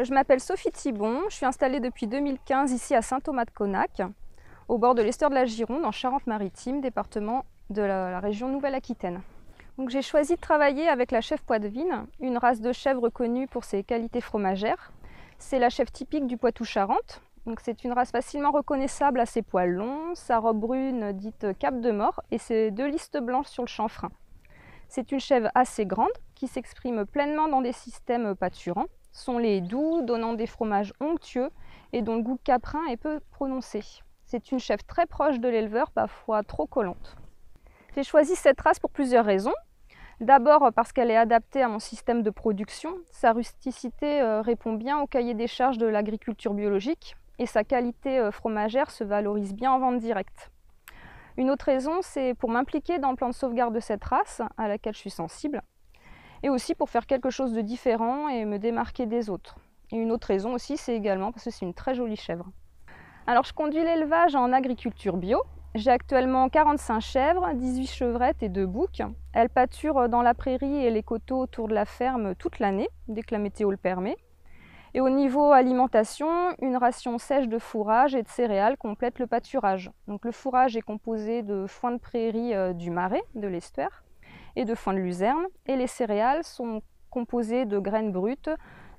Je m'appelle Sophie Thibon, je suis installée depuis 2015 ici à Saint-Thomas-de-Conac, au bord de l'Estuaire de la Gironde, en Charente-Maritime, département de la région Nouvelle-Aquitaine. Donc j'ai choisi de travailler avec la chèvre poitevine, une race de chèvre connue pour ses qualités fromagères. C'est la chèvre typique du Poitou-Charentes. Donc c'est une race facilement reconnaissable à ses poils longs, sa robe brune dite cape de mort et ses deux listes blanches sur le chanfrein. C'est une chèvre assez grande qui s'exprime pleinement dans des systèmes pâturants. Son lait est doux, donnant des fromages onctueux et dont le goût caprin est peu prononcé. C'est une chèvre très proche de l'éleveur, parfois trop collante. J'ai choisi cette race pour plusieurs raisons. D'abord parce qu'elle est adaptée à mon système de production. Sa rusticité répond bien au cahier des charges de l'agriculture biologique et sa qualité fromagère se valorise bien en vente directe. Une autre raison, c'est pour m'impliquer dans le plan de sauvegarde de cette race, à laquelle je suis sensible, et aussi pour faire quelque chose de différent et me démarquer des autres. Et une autre raison aussi, c'est également parce que c'est une très jolie chèvre. Alors je conduis l'élevage en agriculture bio. J'ai actuellement 45 chèvres, 18 chevrettes et 2 boucs. Elles pâturent dans la prairie et les coteaux autour de la ferme toute l'année, dès que la météo le permet. Et au niveau alimentation, une ration sèche de fourrage et de céréales complète le pâturage. Donc le fourrage est composé de foin de prairie du Marais, de l'Estuaire, et de foin de luzerne. Et les céréales sont composées de graines brutes,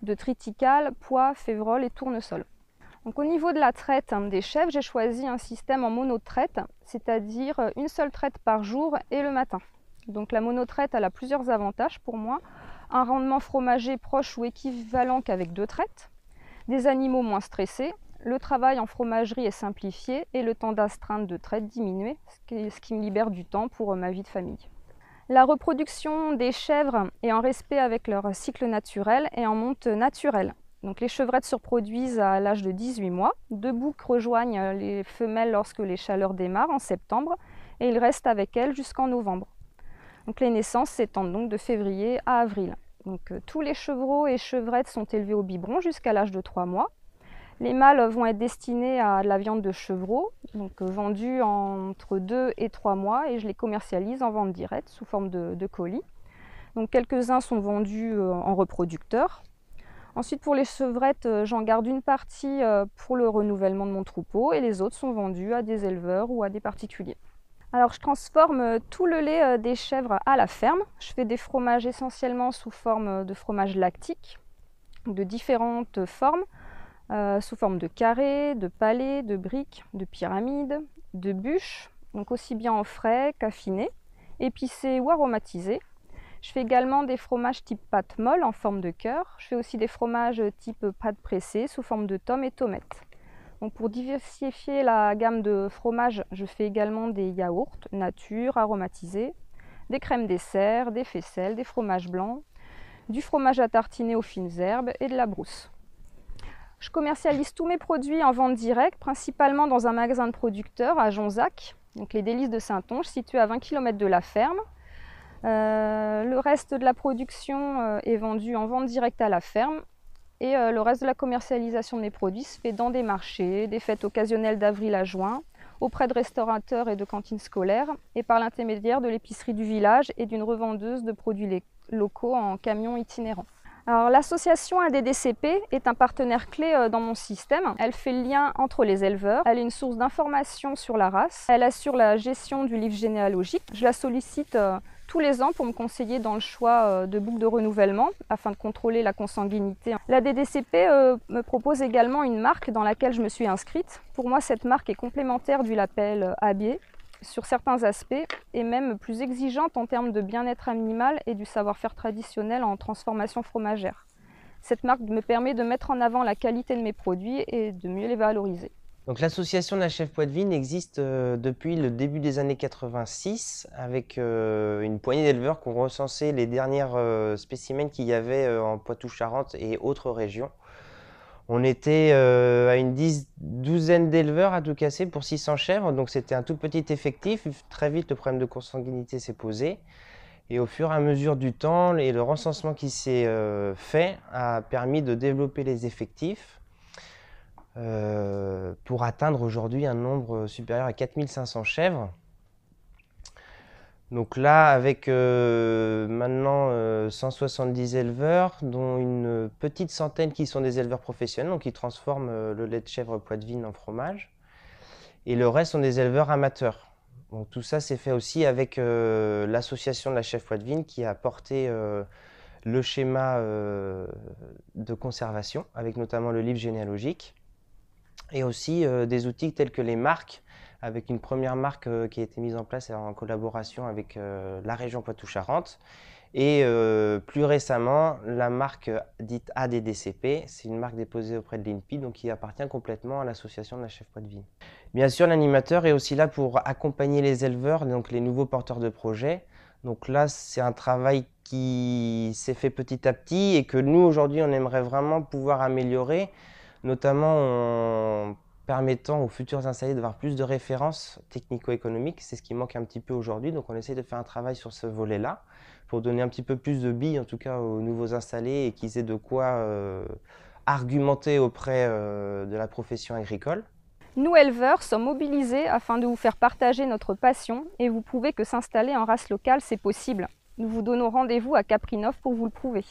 de triticale, pois, févrole et tournesol. Donc, au niveau de la traite des chèvres, j'ai choisi un système en monotraite, c'est-à-dire une seule traite par jour et le matin. Donc la monotraite elle a plusieurs avantages pour moi. Un rendement fromager proche ou équivalent qu'avec 2 traites, des animaux moins stressés, le travail en fromagerie est simplifié et le temps d'astreinte de traite diminué, ce qui me libère du temps pour ma vie de famille. La reproduction des chèvres est en respect avec leur cycle naturel et en monte naturelle. Donc les chevrettes se reproduisent à l'âge de 18 mois. 2 boucs rejoignent les femelles lorsque les chaleurs démarrent en septembre et ils restent avec elles jusqu'en novembre. Donc les naissances s'étendent donc de février à avril. Donc, tous les chevreaux et chevrettes sont élevés au biberon jusqu'à l'âge de 3 mois. Les mâles vont être destinés à de la viande de chevreau, donc vendue entre 2 et 3 mois, et je les commercialise en vente directe sous forme de colis. Donc quelques-uns sont vendus en reproducteur. Ensuite, pour les chevrettes, j'en garde une partie pour le renouvellement de mon troupeau et les autres sont vendus à des éleveurs ou à des particuliers. Alors, je transforme tout le lait des chèvres à la ferme. Je fais des fromages essentiellement sous forme de fromage lactique, de différentes formes, sous forme de carrés, de palets, de briques, de pyramides, de bûches, donc aussi bien en frais qu'affinés, épicés ou aromatisés. Je fais également des fromages type pâte molle en forme de cœur. Je fais aussi des fromages type pâte pressée sous forme de tomes et tomate. Donc pour diversifier la gamme de fromages, je fais également des yaourts nature aromatisés, des crèmes dessert, des faisselles, des fromages blancs, du fromage à tartiner aux fines herbes et de la brousse. Je commercialise tous mes produits en vente directe, principalement dans un magasin de producteurs à Jonzac, donc les Délices de Saintonge, situé à 20 km de la ferme. Le reste de la production est vendu en vente directe à la ferme et le reste de la commercialisation de mes produits se fait dans des marchés, des fêtes occasionnelles d'avril à juin, auprès de restaurateurs et de cantines scolaires et par l'intermédiaire de l'épicerie du village et d'une revendeuse de produits locaux en camion itinérant. Alors, l'association ADDCP est un partenaire clé dans mon système. Elle fait le lien entre les éleveurs, elle est une source d'informations sur la race, elle assure la gestion du livre généalogique. Je la sollicite tous les ans pour me conseiller dans le choix de boucs de renouvellement afin de contrôler la consanguinité. La DDCP me propose également une marque dans laquelle je me suis inscrite. Pour moi, cette marque est complémentaire du label AB sur certains aspects et même plus exigeante en termes de bien-être animal et du savoir-faire traditionnel en transformation fromagère. Cette marque me permet de mettre en avant la qualité de mes produits et de mieux les valoriser. Donc l'association de la chèvre poitevine existe depuis le début des années 86 avec une poignée d'éleveurs qui ont recensé les dernières spécimens qu'il y avait en Poitou-Charentes et autres régions. On était à une douzaine d'éleveurs à tout casser pour 600 chèvres, donc c'était un tout petit effectif. Très vite, le problème de consanguinité s'est posé. Et au fur et à mesure du temps, et le recensement qui s'est fait a permis de développer les effectifs pour atteindre aujourd'hui un nombre supérieur à 4500 chèvres. Donc là, avec maintenant 170 éleveurs, dont une petite centaine qui sont des éleveurs professionnels, donc qui transforment le lait de chèvre poitevine en fromage. Et le reste sont des éleveurs amateurs. Donc tout ça s'est fait aussi avec l'association de la chèvre poitevine qui a porté le schéma de conservation, avec notamment le livre généalogique, et aussi des outils tels que les marques, avec une première marque qui a été mise en place en collaboration avec la région Poitou-Charentes, et plus récemment, la marque dite ADDCP, c'est une marque déposée auprès de l'INPI, donc qui appartient complètement à l'association de la chèvre poitevine. Bien sûr, l'animateur est aussi là pour accompagner les éleveurs, donc les nouveaux porteurs de projets. Donc là, c'est un travail qui s'est fait petit à petit et que nous, aujourd'hui, on aimerait vraiment pouvoir améliorer, notamment en permettant aux futurs installés d'avoir plus de références technico-économiques. C'est ce qui manque un petit peu aujourd'hui, donc on essaie de faire un travail sur ce volet-là pour donner un petit peu plus de billes, en tout cas aux nouveaux installés, et qu'ils aient de quoi argumenter auprès de la profession agricole. Nous, éleveurs, sommes mobilisés afin de vous faire partager notre passion et vous prouver que s'installer en race locale, c'est possible. Nous vous donnons rendez-vous à Caprinov pour vous le prouver.